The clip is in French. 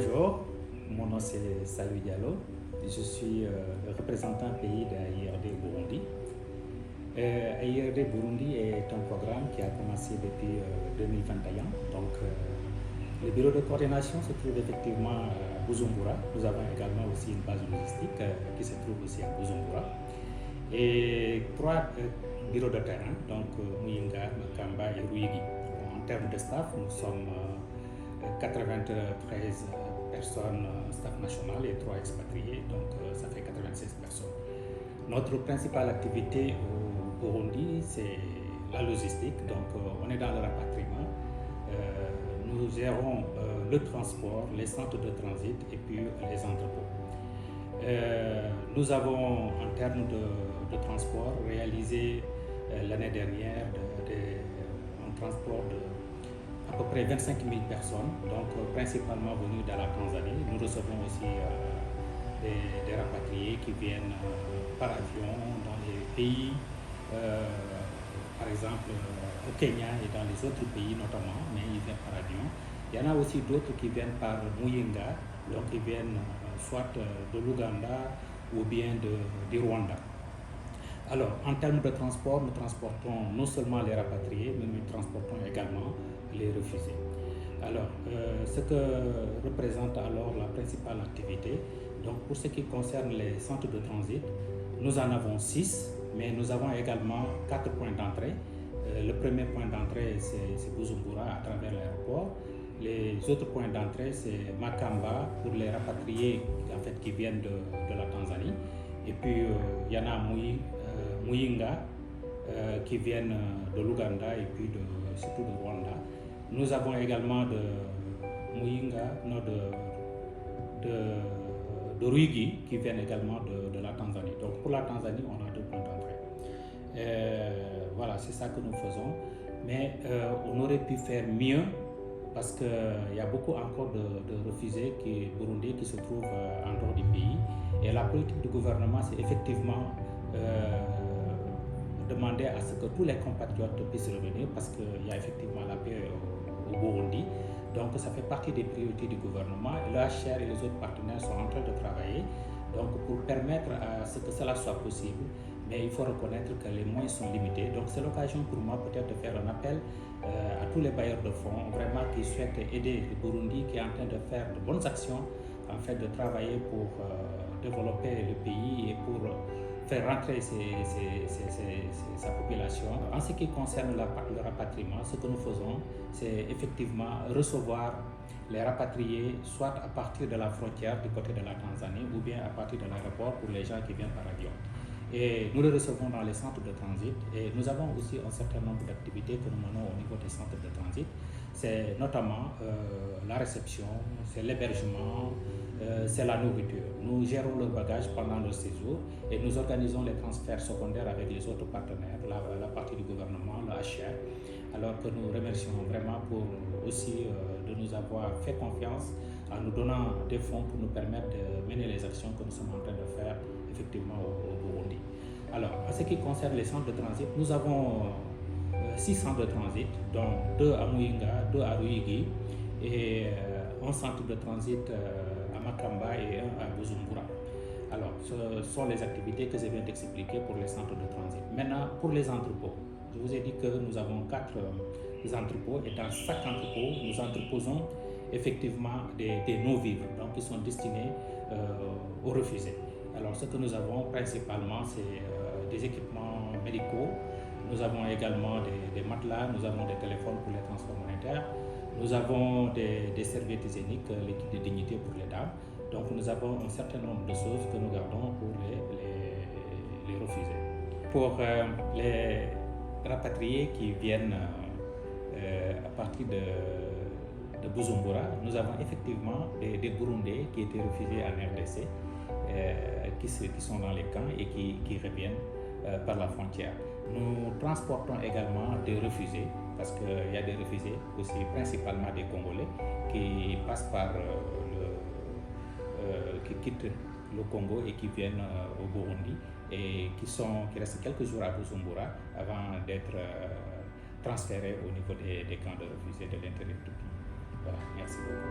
Bonjour, mon nom c'est Salou Diallo, je suis le représentant pays d'AIRD Burundi. AIRD Burundi est un programme qui a commencé depuis 2021. Donc, le bureau de coordination se trouve effectivement à Bujumbura. Nous avons également aussi une base logistique qui se trouve aussi à Bujumbura. Et trois bureaux de terrain, donc Muyinga, Makamba et Ruyigi. En termes de staff, nous sommes 93 personnes staff national et 3 expatriés, donc ça fait 96 personnes. Notre principale activité au Burundi, c'est la logistique, donc on est dans le rapatriement. Nous gérons le transport, les centres de transit et puis les entrepôts. Nous avons, en termes de transport, réalisé l'année dernière un transport de à peu près 25 000 personnes, donc principalement venues de la Tanzanie. Nous recevons aussi des rapatriés qui viennent par avion dans les pays, par exemple au Kenya et dans les autres pays notamment, mais ils viennent par avion. Il y en a aussi d'autres qui viennent par Muyinga, donc ils viennent soit de l'Ouganda ou bien du Rwanda. Alors, en termes de transport, nous transportons non seulement les rapatriés, mais nous transportons également les réfugiés. Alors, ce que représente alors la principale activité, donc pour ce qui concerne les centres de transit, nous en avons 6, mais nous avons également 4 points d'entrée. Le premier point d'entrée, c'est Bujumbura à travers l'aéroport. Les autres points d'entrée, c'est Makamba pour les rapatriés en fait, qui viennent de la Tanzanie. Et puis, il y en a Muyinga qui viennent de l'Ouganda et puis surtout de Rwanda. Nous avons également de Muyinga, de Ruyigi qui viennent également de la Tanzanie. Donc pour la Tanzanie, on a 2 points d'entrée. Voilà, c'est ça que nous faisons. Mais on aurait pu faire mieux parce qu'il y a beaucoup encore de réfugiés burundais qui se trouvent en dehors du pays. Et la politique du gouvernement, c'est effectivement demander à ce que tous les compatriotes puissent revenir parce qu'il y a effectivement la paix au Burundi. Donc ça fait partie des priorités du gouvernement. Le HCR et les autres partenaires sont en train de travailler donc, pour permettre à ce que cela soit possible. Mais il faut reconnaître que les moyens sont limités. Donc c'est l'occasion pour moi peut-être de faire un appel à tous les bailleurs de fonds vraiment qui souhaitent aider le Burundi, qui est en train de faire de bonnes actions, en fait de travailler pour développer le pays et pour faire rentrer sa population. En ce qui concerne le rapatriement, ce que nous faisons, c'est effectivement recevoir les rapatriés soit à partir de la frontière du côté de la Tanzanie ou bien à partir de l'aéroport pour les gens qui viennent par avion. Et nous les recevons dans les centres de transit et nous avons aussi un certain nombre d'activités que nous menons au niveau des centres de transit. C'est notamment la réception, c'est l'hébergement, c'est la nourriture. Nous gérons leur bagage pendant leur séjour et nous organisons les transferts secondaires avec les autres partenaires, la partie du gouvernement, le HR, alors que nous remercions vraiment pour aussi de nous avoir fait confiance en nous donnant des fonds pour nous permettre de mener les actions que nous sommes en train de faire effectivement au Burundi. Alors, en ce qui concerne les centres de transit, nous avons 6 centres de transit, dont 2 à Muyinga, 2 à Ruyigi et un centre de transit à Makamba et un à Bujumbura. Alors, ce sont les activités que je viens d'expliquer pour les centres de transit. Maintenant, pour les entrepôts, je vous ai dit que nous avons 4 entrepôts et dans chaque entrepôt, nous entreposons effectivement des non-vivres, donc qui sont destinés aux réfugiés. Alors, ce que nous avons principalement, c'est des équipements médicaux. Nous avons également des matelas, nous avons des téléphones pour les transports monétaires, nous avons des serviettes hygiéniques, les kits de dignité pour les dames. Donc nous avons un certain nombre de choses que nous gardons pour les réfugiés. Pour les rapatriés qui viennent à partir de Bujumbura, nous avons effectivement des Burundais qui étaient réfugiés en RDC, qui sont dans les camps et qui reviennent par la frontière. Nous transportons également des réfugiés, parce qu'il y a des réfugiés aussi, principalement des Congolais, qui passent par qui quittent le Congo et qui viennent au Burundi et qui restent quelques jours à Bujumbura avant d'être transférés au niveau des camps de réfugiés de l'intérieur du pays. Voilà, merci beaucoup.